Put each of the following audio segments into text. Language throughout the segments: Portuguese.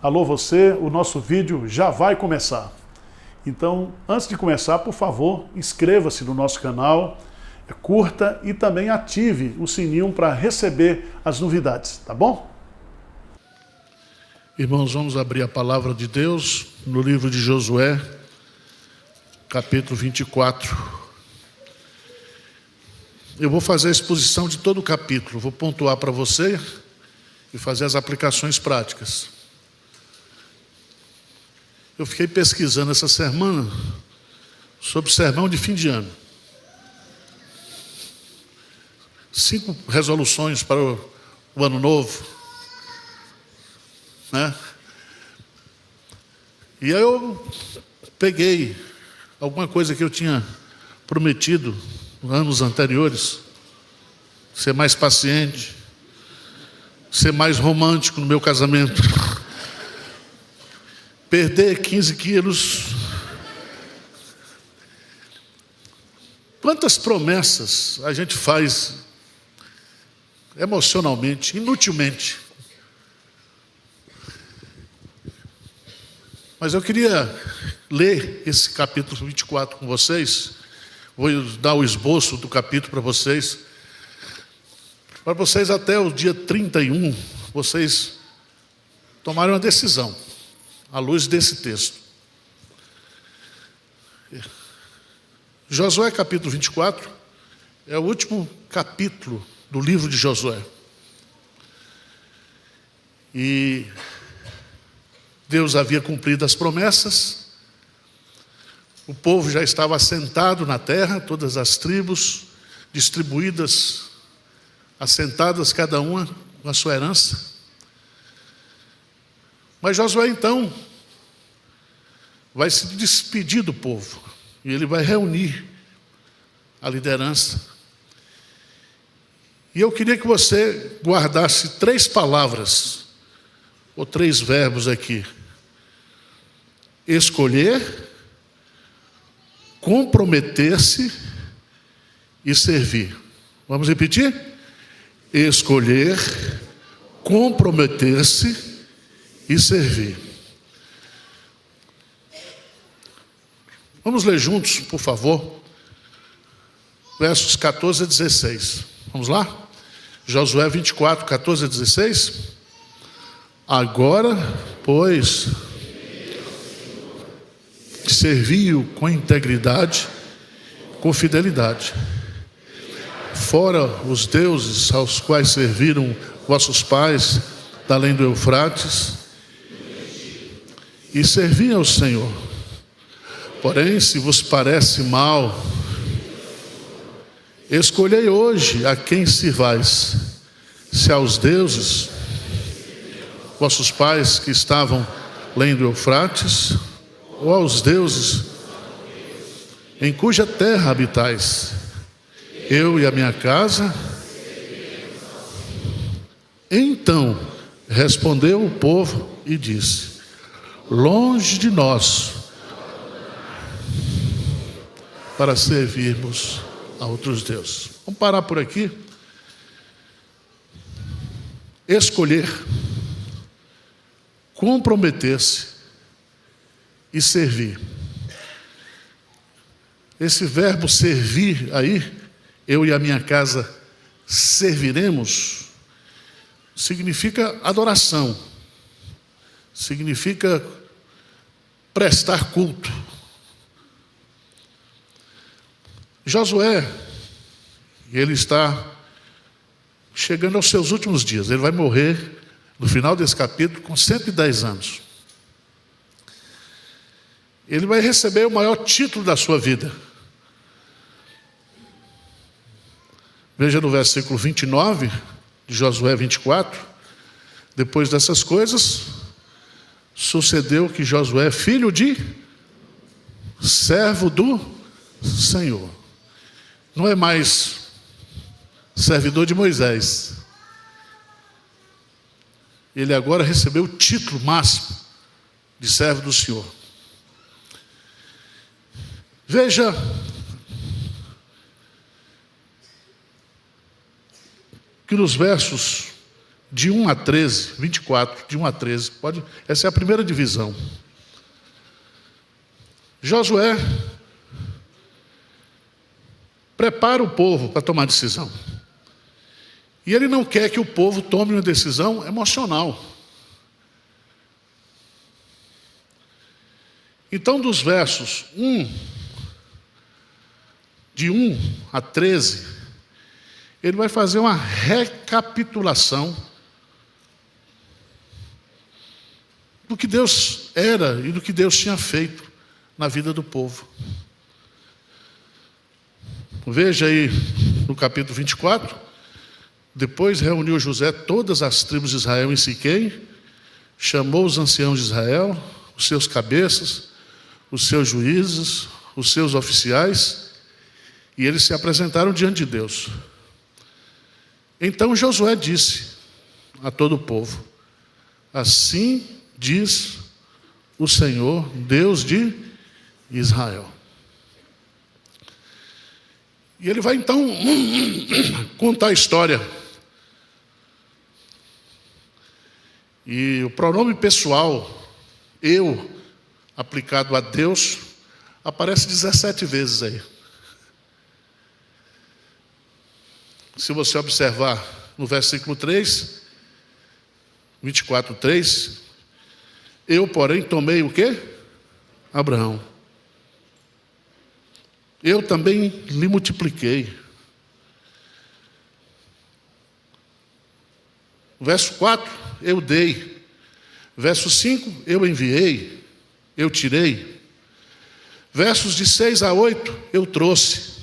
Alô você, o nosso vídeo já vai começar. Então, antes de começar, por favor, inscreva-se no nosso canal, curta e também ative o sininho para receber as novidades, tá bom? Irmãos, vamos abrir a palavra de Deus no livro de Josué, capítulo 24. Eu vou fazer a exposição de todo o capítulo, vou pontuar para você e fazer as aplicações práticas. Eu fiquei pesquisando essa semana sobre sermão de fim de ano. 5 resoluções para o ano novo, né? E aí eu peguei alguma coisa que eu tinha prometido nos anos anteriores: ser mais paciente, ser mais romântico no meu casamento, perder 15 quilos. Quantas promessas a gente faz emocionalmente, inutilmente. Mas eu queria ler esse capítulo 24 com vocês. Vou dar o esboço do capítulo para vocês até o dia 31, vocês tomarem uma decisão à luz desse texto. Josué capítulo 24 é o último capítulo do livro de Josué. E Deus havia cumprido as promessas, o povo já estava assentado na terra, todas as tribos distribuídas, assentadas cada uma com a sua herança. Mas Josué então vai se despedir do povo e ele vai reunir a liderança. E eu queria que você guardasse 3 palavras ou 3 verbos aqui: escolher, comprometer-se e servir. Vamos repetir? Escolher, comprometer-se e servir. Vamos ler juntos, por favor, versos 14 a 16. Vamos lá? Josué 24, 14 a 16. Agora, pois, servi-o com integridade, com fidelidade. Fora os deuses aos quais serviram vossos pais, da além do Eufrates, e servi ao Senhor. Porém, se vos parece mal, escolhei hoje a quem sirvais, se aos deuses, vossos pais que estavam além do Eufrates, ou aos deuses em cuja terra habitais. Eu e a minha casa. Então respondeu o povo e disse: longe de nós para servirmos a outros deuses. Vamos parar por aqui. Escolher, comprometer-se e servir. Esse verbo servir aí, eu e a minha casa serviremos, significa adoração, significa prestar culto. Josué, ele está chegando aos seus últimos dias. Ele vai morrer no final desse capítulo com 110 anos. Ele vai receber o maior título da sua vida. Veja no versículo 29 de Josué 24. Depois dessas coisas, sucedeu que Josué, filho de servo do Senhor, não é mais servidor de Moisés. Ele agora recebeu o título máximo de servo do Senhor. Veja que nos versos de 1 a 13, 24, de 1 a 13. Essa é a primeira divisão. Josué prepara o povo para tomar decisão. E ele não quer que o povo tome uma decisão emocional. Então, dos versos de 1 a 13, ele vai fazer uma recapitulação do que Deus era e do que Deus tinha feito na vida do povo. Veja aí no capítulo 24, depois reuniu José todas as tribos de Israel em Siquém, chamou os anciãos de Israel, os seus cabeças, os seus juízes, os seus oficiais, e eles se apresentaram diante de Deus. Então Josué disse a todo o povo: assim diz o Senhor, Deus de Israel. E ele vai então contar a história. E o pronome pessoal, eu, aplicado a Deus, aparece 17 vezes aí. Se você observar no versículo 3, 24, 3, eu, porém, tomei o quê? Abraão. Eu também lhe multipliquei. Verso 4, eu dei. Verso 5, eu enviei, eu tirei. Versos de 6 a 8, eu trouxe.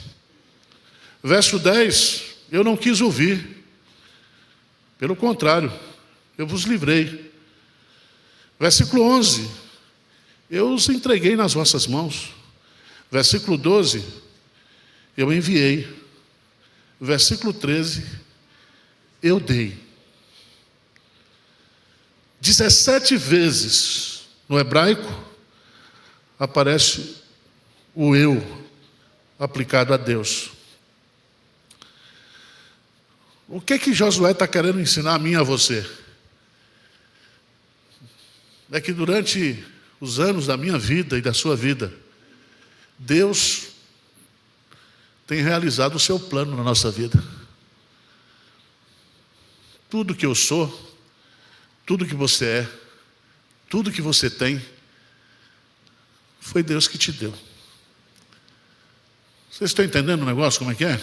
Verso 10, eu não quis ouvir. Pelo contrário, eu vos livrei. Versículo 11, eu os entreguei nas vossas mãos. Versículo 12, eu enviei. Versículo 13, eu dei. 17 vezes no hebraico aparece o eu aplicado a Deus. O que Josué está querendo ensinar a mim e a você? É que durante os anos da minha vida e da sua vida, Deus tem realizado o seu plano na nossa vida. Tudo que eu sou, tudo que você é, tudo que você tem, foi Deus que te deu. Vocês estão entendendo o negócio, como é que é?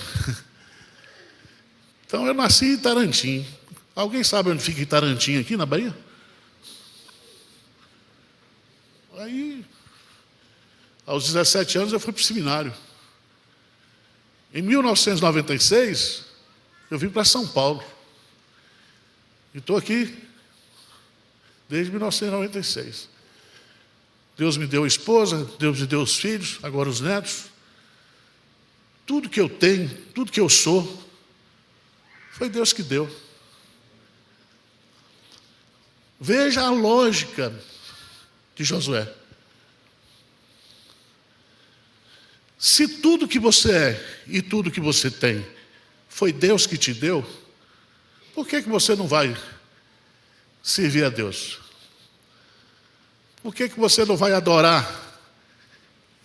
Então, eu nasci em Itarantim. Alguém sabe onde fica Itarantim aqui na Bahia? Aí, aos 17 anos, eu fui para o seminário. Em 1996, eu vim para São Paulo. E estou aqui desde 1996. Deus me deu a esposa, Deus me deu os filhos, agora os netos. Tudo que eu tenho, tudo que eu sou, foi Deus que deu. Veja a lógica de Josué. Se tudo que você é e tudo que você tem foi Deus que te deu, por que você não vai servir a Deus? Por que você não vai adorar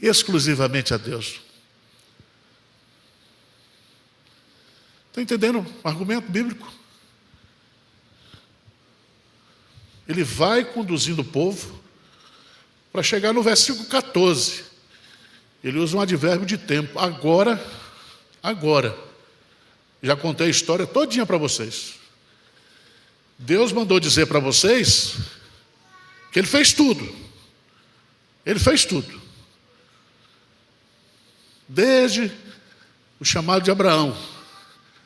exclusivamente a Deus? Está entendendo o argumento bíblico? Ele vai conduzindo o povo para chegar no versículo 14. Ele usa um advérbio de tempo. Agora. Já contei a história todinha para vocês. Deus mandou dizer para vocês que Ele fez tudo. Ele fez tudo. Desde o chamado de Abraão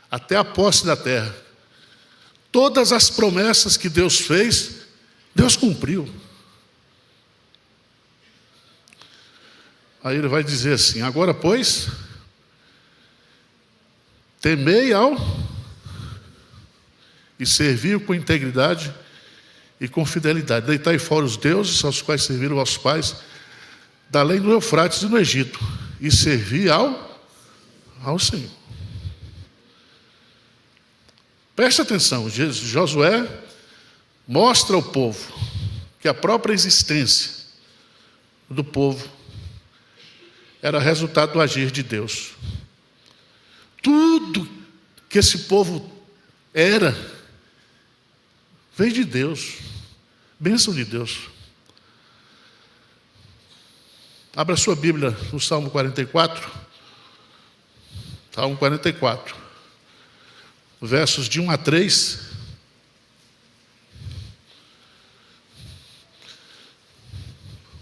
até a posse da terra. Todas as promessas que Deus fez, Deus cumpriu. Aí ele vai dizer assim: agora, pois, temei ao e serviu com integridade e com fidelidade. Deitai fora os deuses aos quais serviram vossos pais, da além do Eufrates e no Egito, e servi ao Senhor. Preste atenção, Josué mostra ao povo que a própria existência do povo era resultado do agir de Deus. Tudo que esse povo era, veio de Deus, bênção de Deus. Abra sua Bíblia no Salmo 44. Salmo 44. Versos de 1 a 3.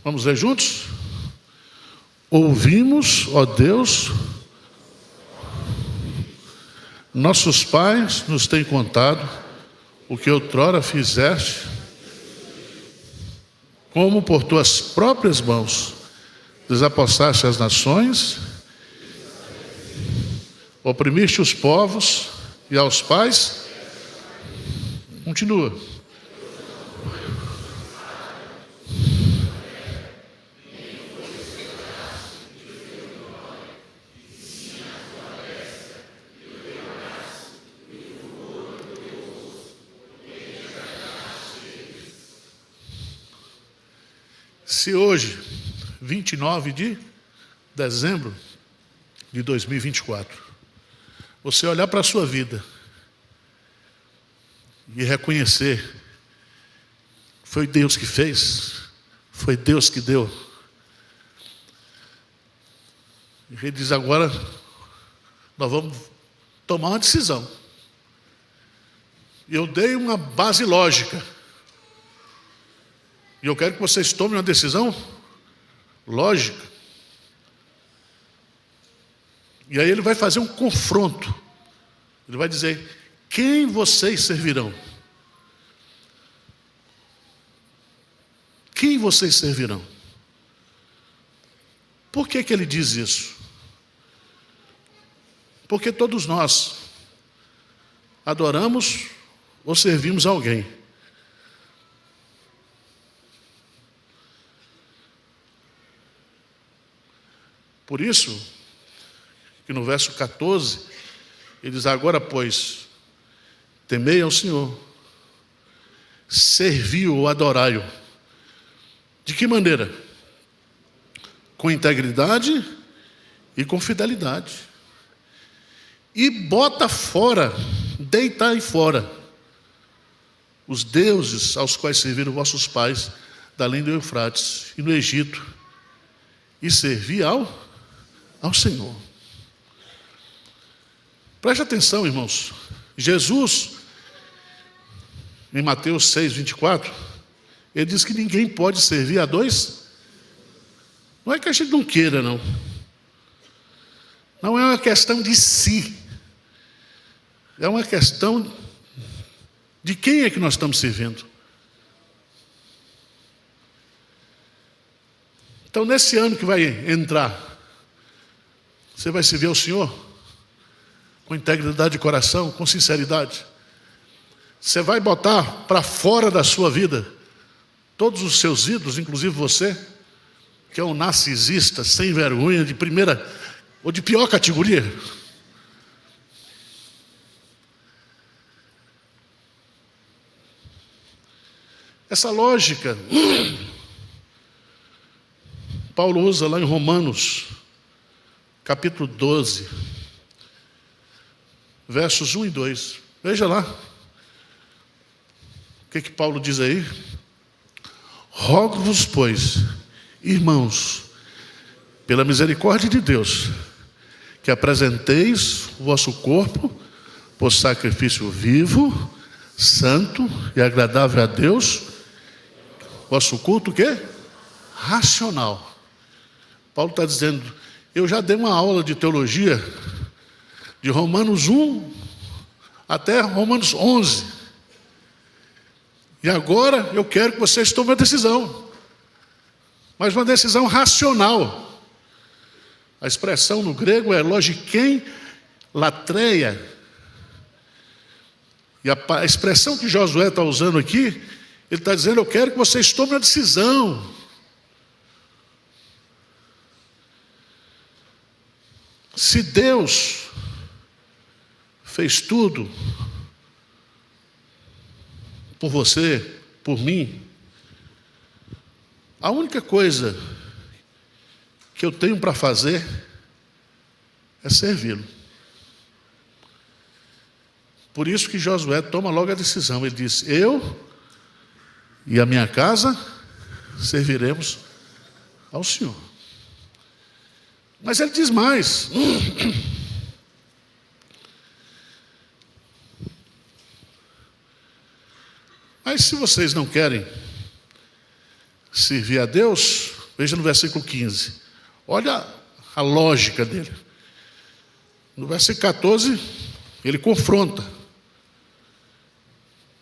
Vamos ler juntos? Ouvimos, ó Deus, nossos pais nos têm contado o que outrora fizeste, como por tuas próprias mãos desapossaste as nações, oprimiste os povos e aos pais. Continua. Se hoje, 29 de dezembro de 2024, você olhar para a sua vida e reconhecer, foi Deus que fez, foi Deus que deu. E ele diz: agora nós vamos tomar uma decisão. E eu dei uma base lógica. E eu quero que vocês tomem uma decisão lógica. E aí ele vai fazer um confronto. Ele vai dizer: quem vocês servirão? Quem vocês servirão? Por que ele diz isso? Porque todos nós adoramos ou servimos a alguém. Por isso, que no verso 14, ele diz: agora, pois, temei ao Senhor, servi-o ou adorai-o. De que maneira? Com integridade e com fidelidade. E bota fora, deita aí fora, os deuses aos quais serviram vossos pais, da além do Eufrates e no Egito, e servi ao Senhor. Preste atenção, irmãos. Jesus, em Mateus 6, 24, ele diz que ninguém pode servir a dois. Não é que a gente não queira, não. Não é uma questão de si. É uma questão de quem é que nós estamos servindo. Então, nesse ano que vai entrar, você vai servir ao Senhor com integridade de coração, com sinceridade. Você vai botar para fora da sua vida todos os seus ídolos, inclusive você, que é um narcisista, sem vergonha, de primeira ou de pior categoria. Essa lógica, Paulo usa lá em Romanos, capítulo 12, versos 1 e 2. Veja lá. O que Paulo diz aí? Rogo-vos, pois, irmãos, pela misericórdia de Deus, que apresenteis o vosso corpo por sacrifício vivo, santo e agradável a Deus, vosso culto o quê? Racional. Paulo está dizendo: eu já dei uma aula de teologia de Romanos 1 até Romanos 11. E agora eu quero que vocês tomem uma decisão. Mas uma decisão racional. A expressão no grego é logiquem latreia. E a expressão que Josué está usando aqui, ele está dizendo: eu quero que vocês tomem uma decisão. Se Deus fez tudo por você, por mim, a única coisa que eu tenho para fazer é servi-lo. Por isso que Josué toma logo a decisão. Ele diz: eu e a minha casa serviremos ao Senhor. Mas ele diz mais. Mas se vocês não querem servir a Deus, veja no versículo 15. Olha a lógica dele. No versículo 14, ele confronta,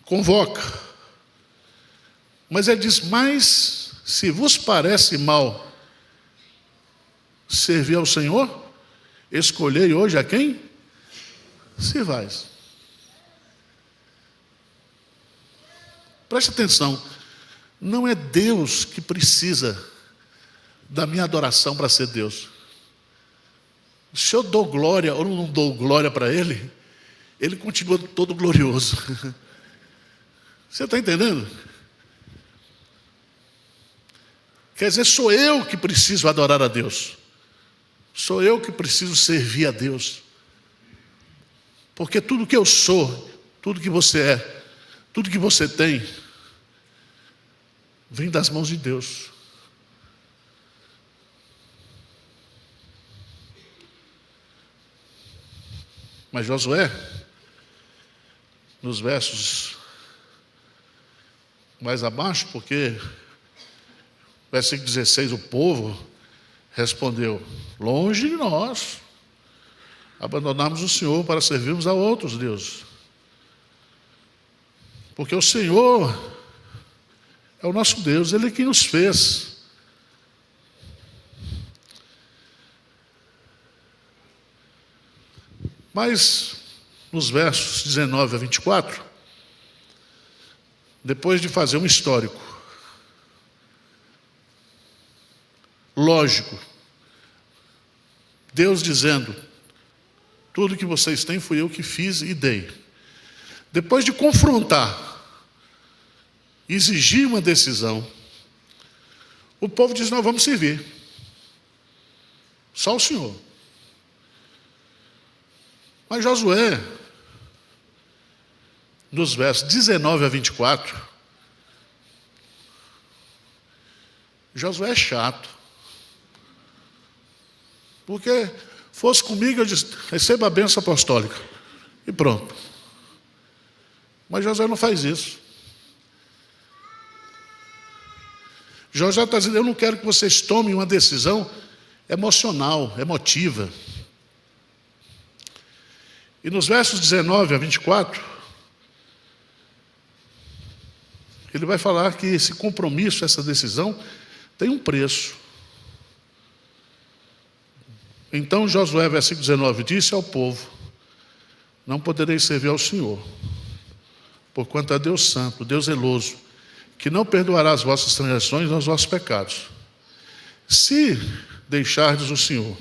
convoca. Mas ele diz: mas se vos parece mal servir ao Senhor, escolhei hoje a quem sirvais. Preste atenção, não é Deus que precisa da minha adoração para ser Deus. Se eu dou glória ou não dou glória para Ele, Ele continua todo glorioso. Você está entendendo? Quer dizer, sou eu que preciso adorar a Deus. Sou eu que preciso servir a Deus. Porque tudo que eu sou, tudo que você é, tudo que você tem, vem das mãos de Deus. Mas Josué, nos versos mais abaixo, porque versículo 16, o povo respondeu: longe de nós abandonarmos o Senhor para servirmos a outros deuses. Porque o Senhor é o nosso Deus, Ele é quem nos fez. Mas, nos versos 19 a 24, depois de fazer um histórico lógico, Deus dizendo: tudo que vocês têm fui eu que fiz e dei. Depois de confrontar, exigir uma decisão, o povo diz: nós vamos servir só o Senhor. Mas Josué, nos versos 19 a 24, Josué é chato. Porque fosse comigo, eu disse: receba a bênção apostólica. E pronto. Mas Josué não faz isso. Josué está dizendo: eu não quero que vocês tomem uma decisão emocional, emotiva. E nos versos 19 a 24, ele vai falar que esse compromisso, essa decisão, tem um preço. Então Josué, versículo 19, disse ao povo: não podereis servir ao Senhor, porquanto é Deus santo, Deus zeloso, que não perdoará as vossas transgressões nem os vossos pecados. Se deixardes o Senhor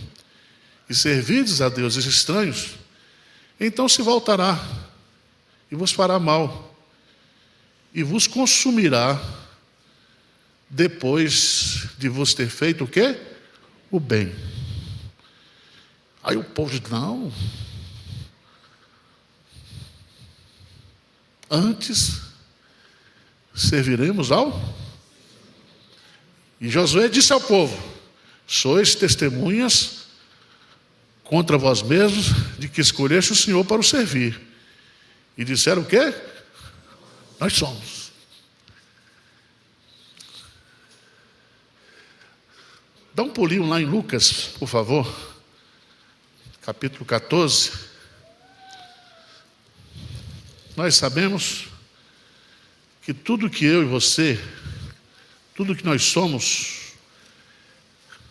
e servirdes a deuses estranhos, então se voltará e vos fará mal e vos consumirá depois de vos ter feito o quê? O bem. Aí o povo diz: não. Antes serviremos ao... E Josué disse ao povo: sois testemunhas contra vós mesmos de que escolheste o Senhor para o servir. E disseram o quê? Nós somos. Dá um pulinho lá em Lucas, por favor. Capítulo 14. Nós sabemos que tudo que eu e você, tudo que nós somos,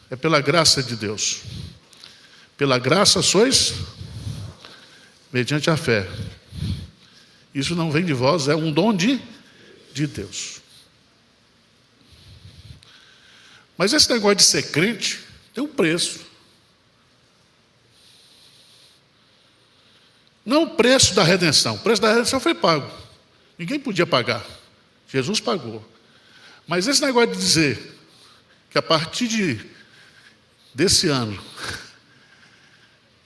é pela graça de Deus. Pela graça sois mediante a fé. Isso não vem de vós, é um dom de Deus. Mas esse negócio de ser crente tem um preço. Não o preço da redenção. O preço da redenção foi pago. Ninguém podia pagar. Jesus pagou. Mas esse negócio de dizer que a partir desse ano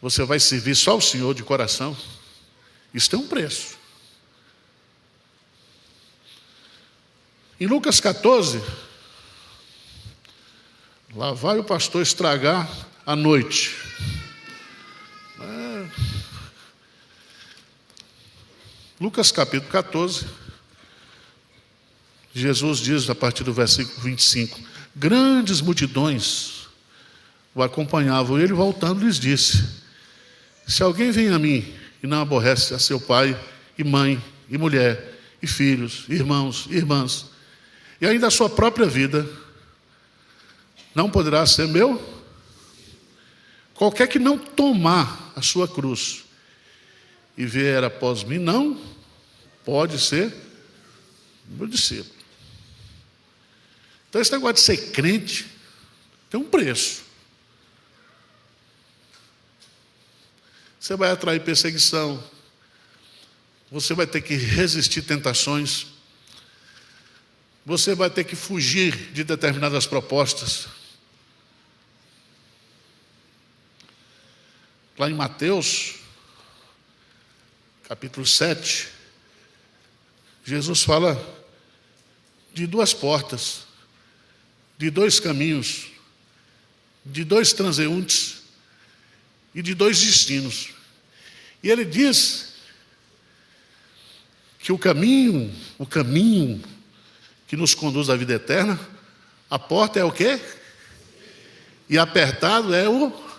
você vai servir só o Senhor de coração, isso tem um preço. Em Lucas 14, lá vai o pastor estragar a noite. Lucas capítulo 14, Jesus diz a partir do versículo 25: grandes multidões o acompanhavam, e ele voltando lhes disse: se alguém vem a mim e não aborrece a seu pai e mãe e mulher e filhos, irmãos e irmãs, e ainda a sua própria vida, não poderá ser meu? Qualquer que não tomar a sua cruz e vier após mim, não pode ser meu discípulo. Então esse negócio de ser crente tem um preço. Você vai atrair perseguição, você vai ter que resistir tentações, você vai ter que fugir de determinadas propostas. Lá em Mateus, capítulo 7, Jesus fala de duas portas, de dois caminhos, de dois transeuntes e de dois destinos. E ele diz que o caminho que nos conduz à vida eterna, a porta é o quê? E apertado é o...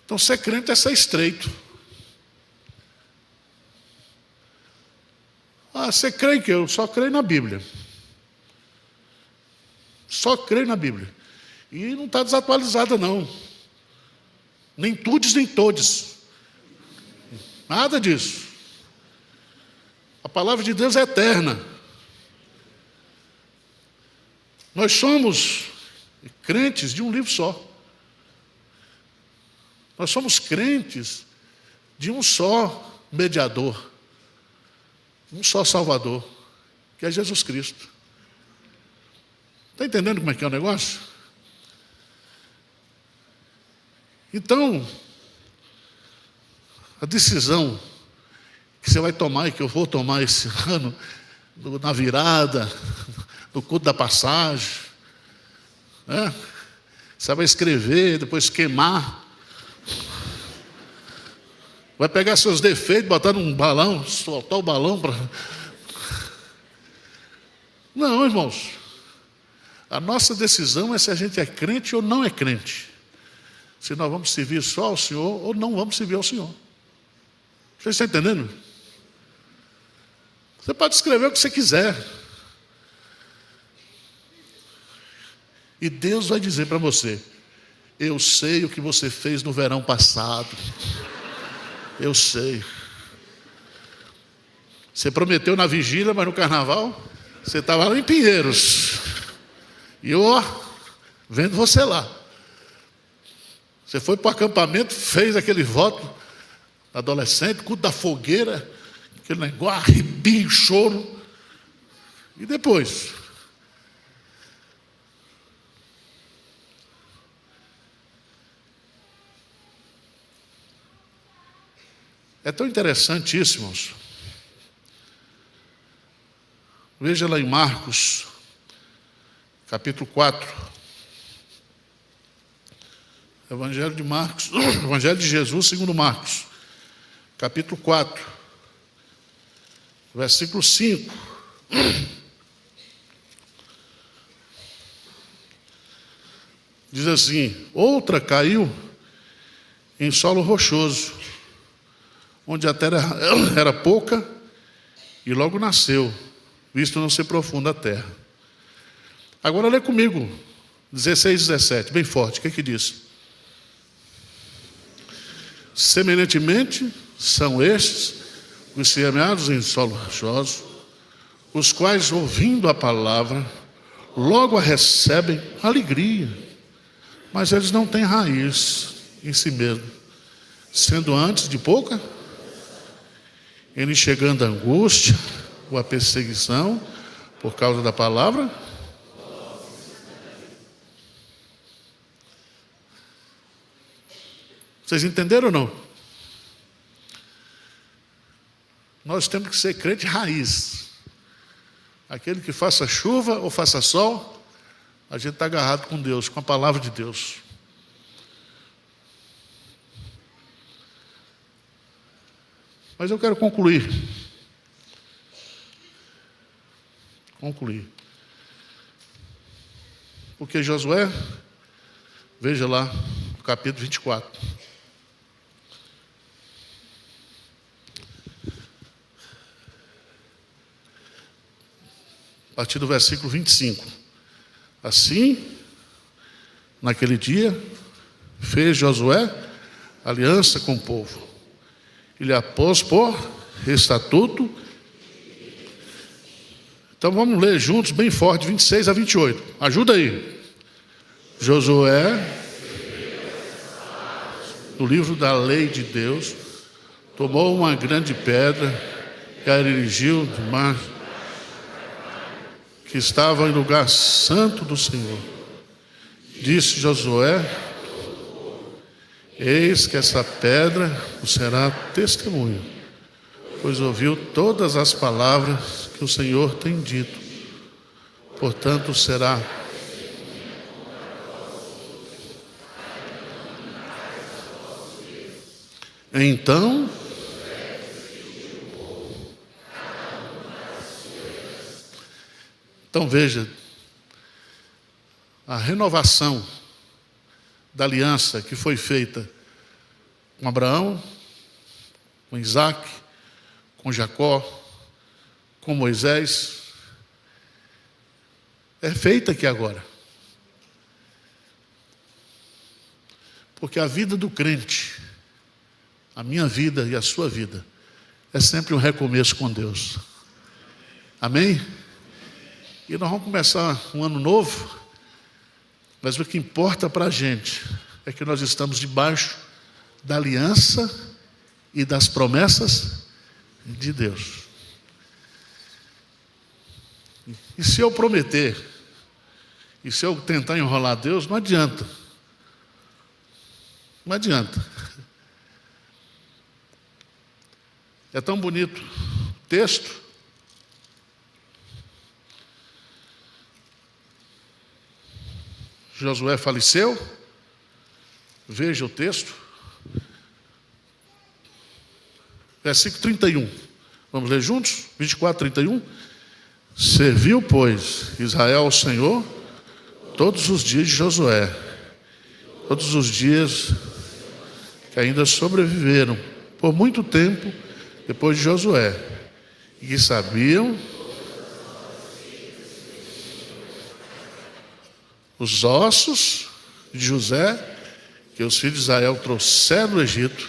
Então, ser crente é ser estreito. Você crê que eu só creio na Bíblia. Só creio na Bíblia. E não está desatualizada, não. Nem tudes, nem todes. Nada disso. A palavra de Deus é eterna. Nós somos crentes de um livro só. Nós somos crentes de um só mediador, um só Salvador, que é Jesus Cristo. Está entendendo como é que é o negócio? Então, a decisão que você vai tomar e que eu vou tomar esse ano, na virada, no culto da passagem, né? Você vai escrever, depois queimar, vai pegar seus defeitos, botar num balão, soltar o balão para... Não, irmãos. A nossa decisão é se a gente é crente ou não é crente. Se nós vamos servir só ao Senhor ou não vamos servir ao Senhor. Vocês estão entendendo? Você pode escrever o que você quiser. E Deus vai dizer para você: eu sei o que você fez no verão passado. Eu sei. Você prometeu na vigília, mas no carnaval você estava lá em Pinheiros. E eu, vendo você lá. Você foi para o acampamento, fez aquele voto adolescente, culto da fogueira, aquele negócio, arrepio, choro. E depois? É tão interessante isso, irmãos. Veja lá em Marcos, capítulo 4. Evangelho de Marcos, Evangelho de Jesus segundo Marcos, capítulo 4, versículo 5. Diz assim: outra caiu em solo rochoso, onde a terra era pouca, e logo nasceu, visto não ser profunda a terra. Agora lê comigo, 16, 17, bem forte, o que diz? Semelhantemente, são estes os semeados em solo rochoso, os quais, ouvindo a palavra, logo a recebem alegria, mas eles não têm raiz em si mesmo, sendo antes de pouca Ele chegando a angústia ou a perseguição por causa da palavra. Vocês entenderam ou não? Nós temos que ser crente raiz. Aquele que faça chuva ou faça sol, a gente está agarrado com Deus, com a palavra de Deus. Mas eu quero concluir. Porque Josué, veja lá, no capítulo 24. A partir do versículo 25. Assim, naquele dia, fez Josué aliança com o povo. Ele a pôs por estatuto. Então vamos ler juntos, bem forte, 26 a 28. Ajuda aí. Josué, no livro da lei de Deus, tomou uma grande pedra e a erigiu de mar, que estava em lugar santo do Senhor. Disse Josué: eis que essa pedra vos será testemunho, pois ouviu todas as palavras que o Senhor tem dito. Portanto será então veja, a renovação da aliança que foi feita com Abraão, com Isaac, com Jacó, com Moisés, é feita aqui agora. Porque a vida do crente, a minha vida e a sua vida, é sempre um recomeço com Deus. Amém? E nós vamos começar um ano novo, mas o que importa para a gente é que nós estamos debaixo da aliança e das promessas de Deus. E se eu prometer, e se eu tentar enrolar Deus, não adianta. Não adianta. É tão bonito o texto. Josué faleceu. Veja o texto. Versículo 31. Vamos ler juntos? 24, 31. Serviu, pois, Israel ao Senhor todos os dias de Josué, todos os dias que ainda sobreviveram por muito tempo depois de Josué, e que sabiam os ossos de José, que os filhos de Israel trouxeram do Egito,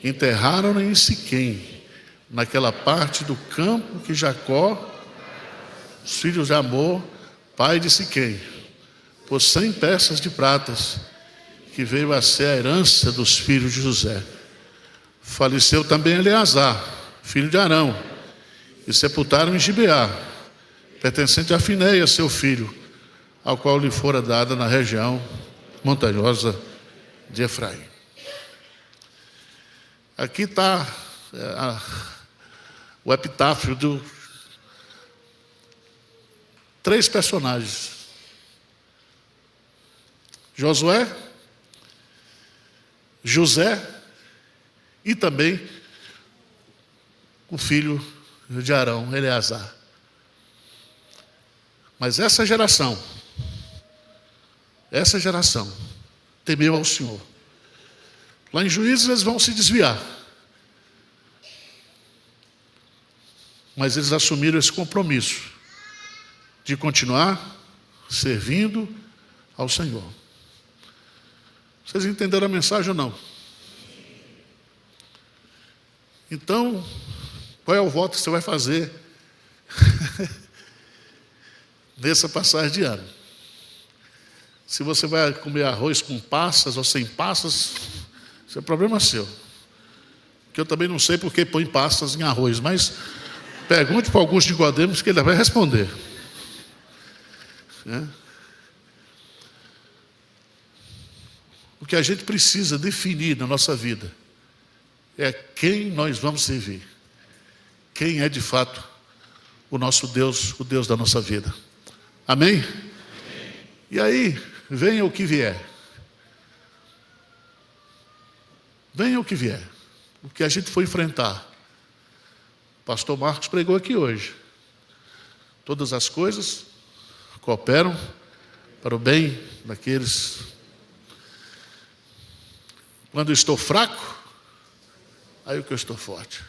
enterraram em Siquém, naquela parte do campo que Jacó, os filhos de Amor, pai de Siquém, por 100 peças de pratas, que veio a ser a herança dos filhos de José. Faleceu também Eleazar, filho de Arão, e sepultaram em Gibeá, pertencente a Finéias, seu filho, ao qual lhe fora dada na região montanhosa de Efraim. Aqui está o epitáfio de 3 personagens: Josué, José e também o filho de Arão, Eleazar. Mas essa geração temeu ao Senhor. Lá em Juízes eles vão se desviar, mas eles assumiram esse compromisso de continuar servindo ao Senhor. Vocês entenderam a mensagem ou não? Então, qual é o voto que você vai fazer nessa passagem de ano? Se você vai comer arroz com passas ou sem passas, isso é problema seu. O que eu também não sei porque põe pastas em arroz, mas pergunte para Augusto Nicodemos que ele vai responder. O que a gente precisa definir na nossa vida é quem nós vamos servir. Quem é de fato o nosso Deus, o Deus da nossa vida. Amém? E aí, venha o que vier. Venha o que vier. O que a gente for enfrentar. O pastor Marcos pregou aqui hoje. Todas as coisas cooperam para o bem daqueles. Quando eu estou fraco, aí que eu estou forte.